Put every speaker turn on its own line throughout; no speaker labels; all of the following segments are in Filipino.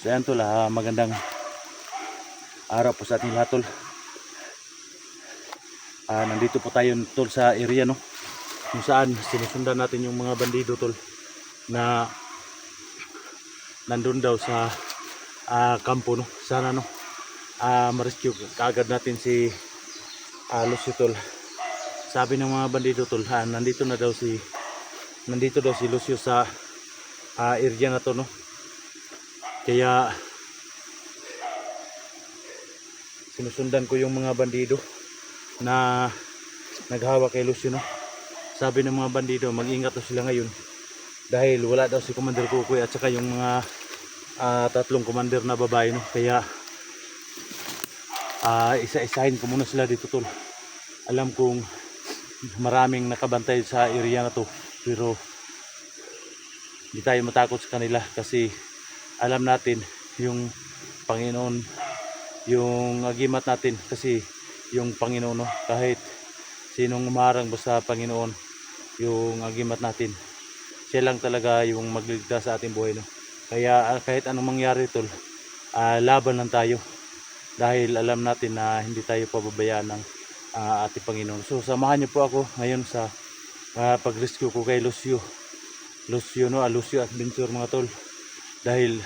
So ayan tol, magandang araw po sa ating lahat tol. Nandito po tayo tol sa area no, kung saan sinusundan natin yung mga bandido tol na nandun daw sa kampo no. Sana no ma-rescue kaagad natin si Lucio tol. Sabi ng mga bandido tol, nandito daw si Lucio sa area na to no. Kaya sinusundan ko yung mga bandido na naghawak kay Lucio no. Sabi ng mga bandido, mag-ingat daw sila ngayon dahil wala daw si Commander Kukoy at saka yung mga tatlong commander na babae no. Kaya isa-isahin ko muna sila dito tol. Alam kong maraming nakabantay sa area na to, pero hindi tayo matakot sa kanila kasi alam natin yung Panginoon, yung agimat natin, kasi yung Panginoon no, kahit sinong umarang basta Panginoon yung agimat natin, siya lang talaga yung magliligtas sa ating buhay no. Kaya kahit anong mangyari tol, laban lang tayo dahil alam natin na hindi tayo pababayaan ng ating Panginoon. So samahan niyo po ako ngayon sa pag-rescue ko kay Lucio Adventure mga tol, dahil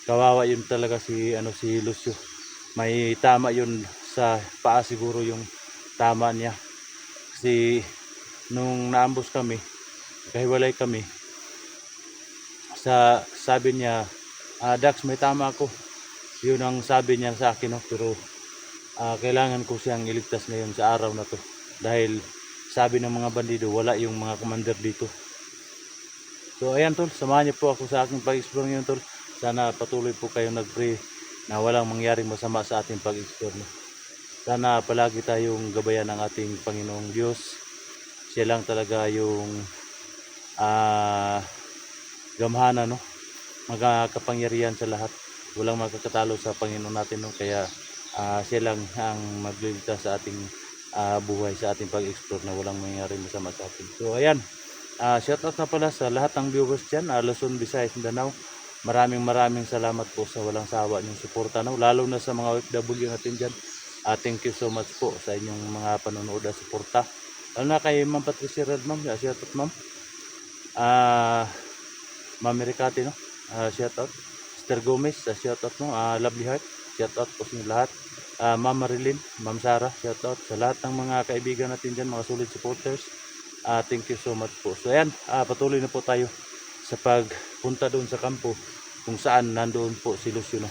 kawawa yun talaga si Lucio. May tama yun sa paa siguro, yung tama niya kasi nung naambos kami, kahiwalay kami, sabi niya, Dax may tama ako, yun ang sabi niya sa akin no? Pero kailangan ko siyang iligtas ngayon sa araw na to dahil sabi ng mga bandido wala yung mga commander dito. So ayan tol, samahan niyo po ako sa aking pag-explore ngayon tol. Sana patuloy po kayong nag-pray na walang mangyaring masama sa ating pag-explore no? Sana palagi tayong gabayan ng ating Panginoong Diyos. Siya lang talaga yung gamhana no, magkapangyarihan sa lahat. Walang makakatalo sa Panginoon natin no. Kaya siya lang ang magliligtas sa ating buhay, sa ating pag-explore na walang mangyaring masama sa atin. So ayan, shoutout na pala sa lahat ng viewers dyan, Luzon, Visayas, Mindanao. Maraming salamat po sa walang sawa niyong suporta no? Lalo na sa mga OFW natin dyan. Thank you so much po sa inyong mga panonood at suporta. Lalo na kay Ma'am Patricia Red, ma'am, shoutout ma'am. Ma'am Mericati no, shoutout. Mr. Gomez, shoutout mo. Lovely Heart, shoutout po sa inyo lahat. Ma'am Marilyn, Ma'am Sarah, shoutout sa lahat ng mga kaibigan natin dyan, mga solid supporters. Thank you so much po. So ayan, patuloy na po tayo sa pagpunta doon sa kampo kung saan nandoon po si Lucio no.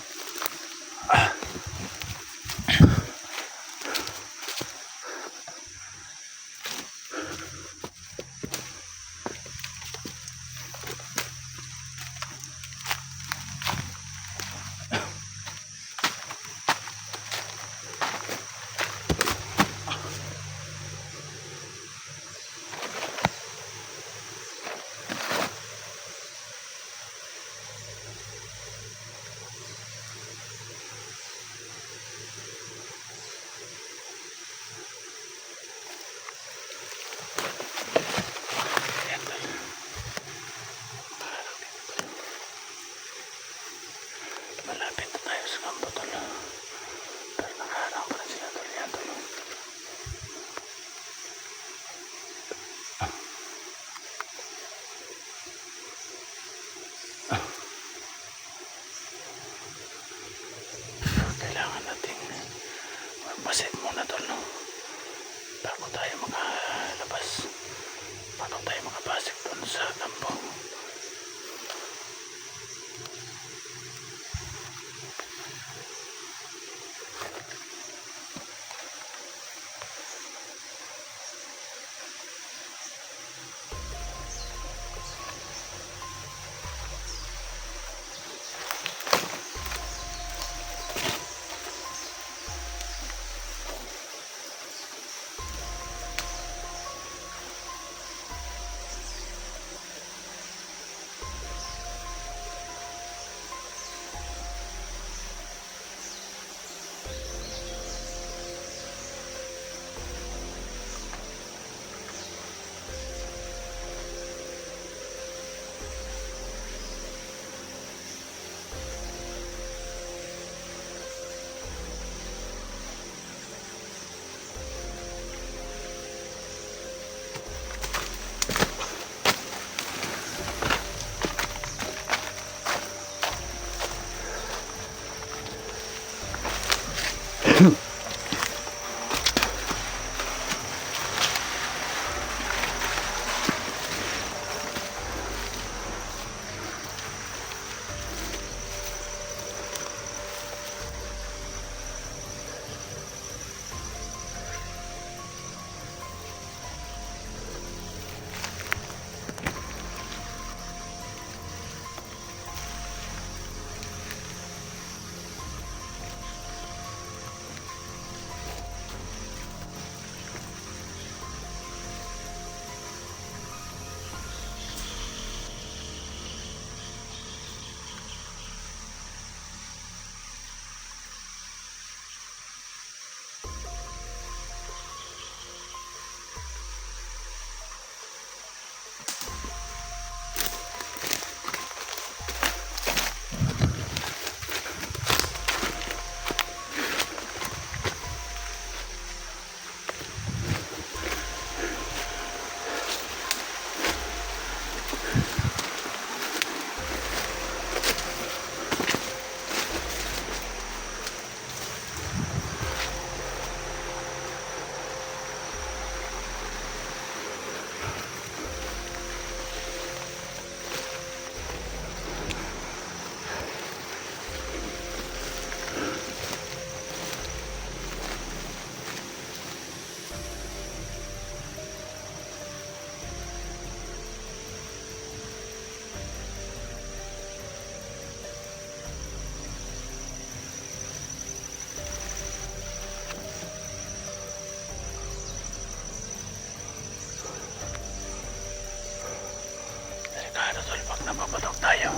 tol pag napapatok tayo.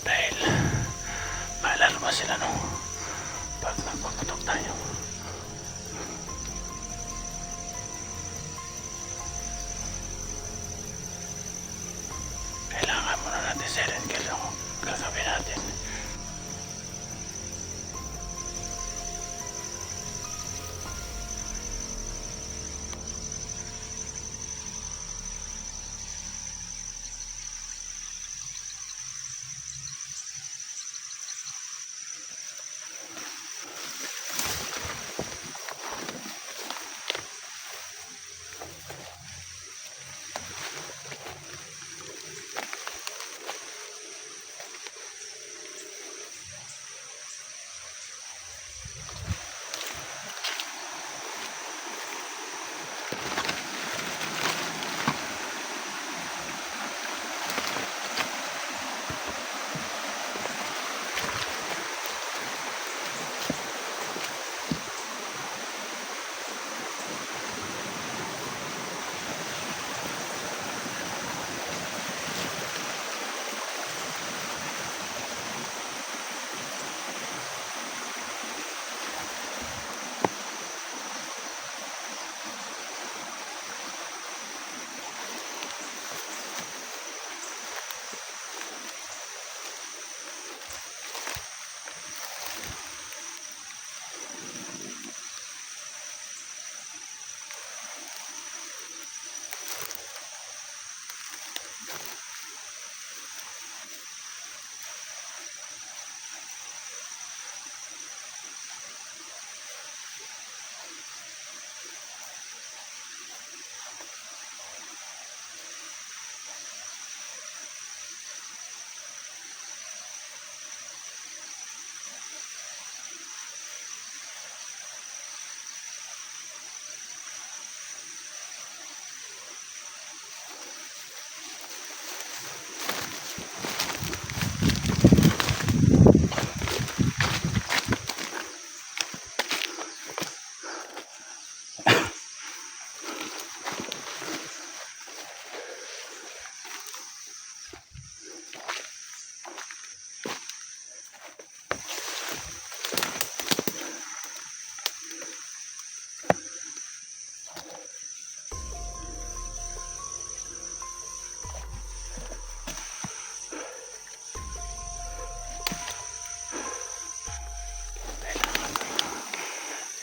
Dahil maalarma sila no pag nagpapatok tayo. Kailangan muna natin silent kill yung gagawin natin.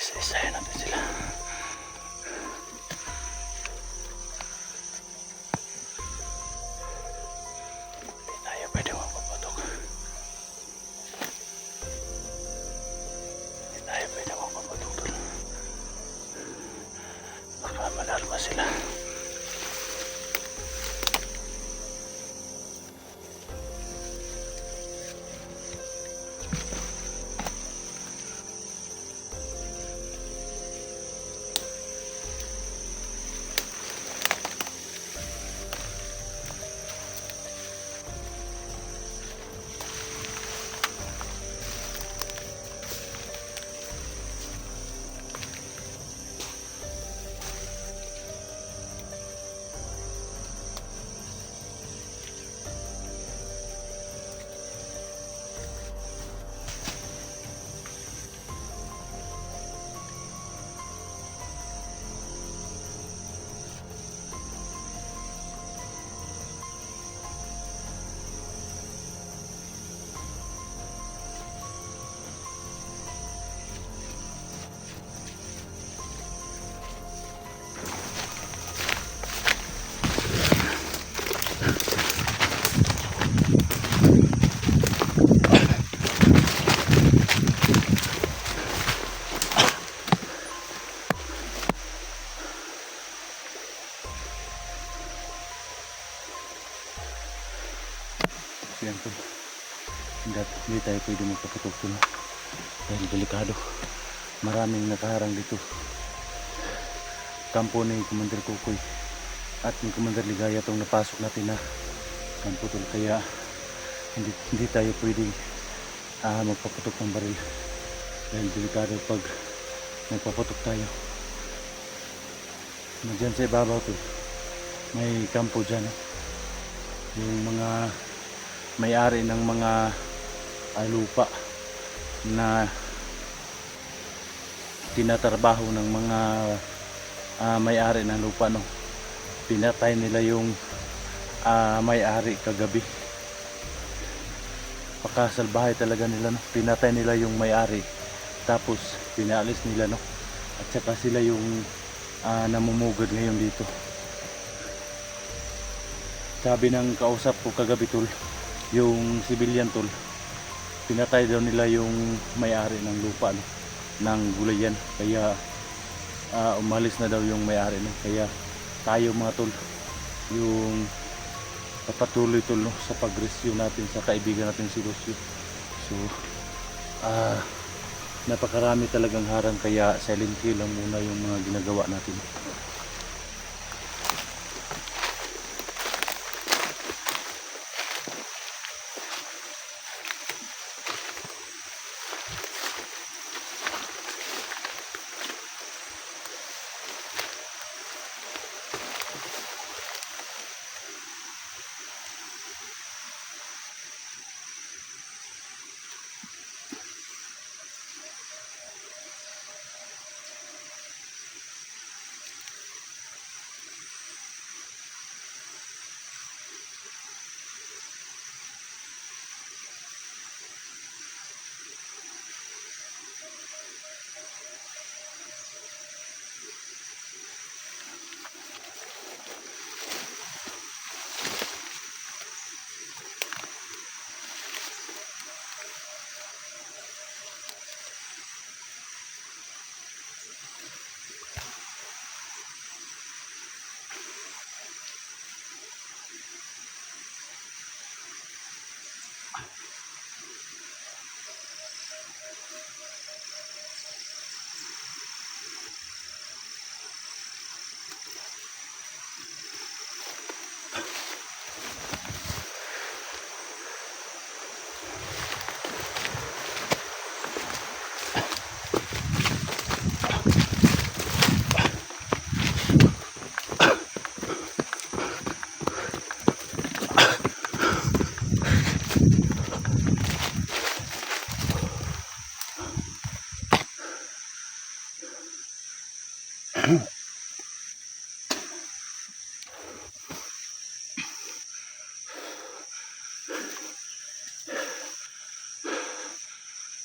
Isa-isahin natin sila. Hindi tayo pwede mapapatok. Hindi tayo pwede mapapatok doon. Baka malarma sila. Yan po. Hindi tayo pwede magpapatok doon dahil delikado. Maraming nakaharang dito. Kampo ni Commander Kukoy at ni Commander Ligaya itong napasok natin na kampo tol. Kaya hindi tayo pwede magpapatok ng baril dahil delikado pag magpapatok tayo. Diyan sa ibabaw to may kampo dyan. yung mga may-ari ng mga lupa na tinatrabaho ng mga may-ari ng lupa, no. Pinatay nila yung may-ari kagabi. Pakasalbahay talaga nila, no. Pinatay nila yung may-ari tapos pinaalis nila, no. At saka sila yung namumugad ngayon dito. Sabi ng kausap ko kagabi, tol, yung civilian, tol, pinatay daw nila yung may-ari ng lupa, no, ng gulayan. Kaya umalis na daw yung may-ari, no. Kaya tayo mga tol, yung papatuloy, tol, no, sa pag-rescue natin sa kaibigan natin si Lucio. So napakarami talagang harang, kaya silent kill lang muna yung mga ginagawa natin.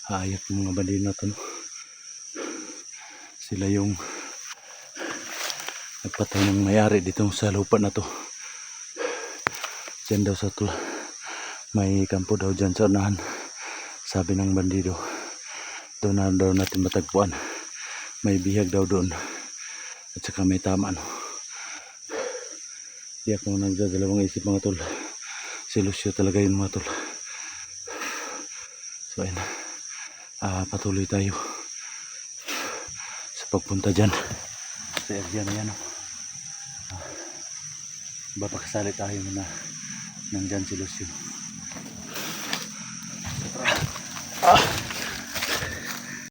Hayop ng mga bandit na to, no? Sila yung nagpatay ng may-ari dito sa lupa na to. Diyan daw sa to, may kampo daw dyan sa unahan. Sabi ng bandido, doon na daw natin matagpuan. May bihag daw doon at saka may tama, no? Di ako nagdadalawang isip, mga tol. Si Lucio talaga yun, mga tol. So ayun, patuloy tayo sa pagpunta dyan sa area na yan, no? Bapakasali tayo na nandyan si Lucio.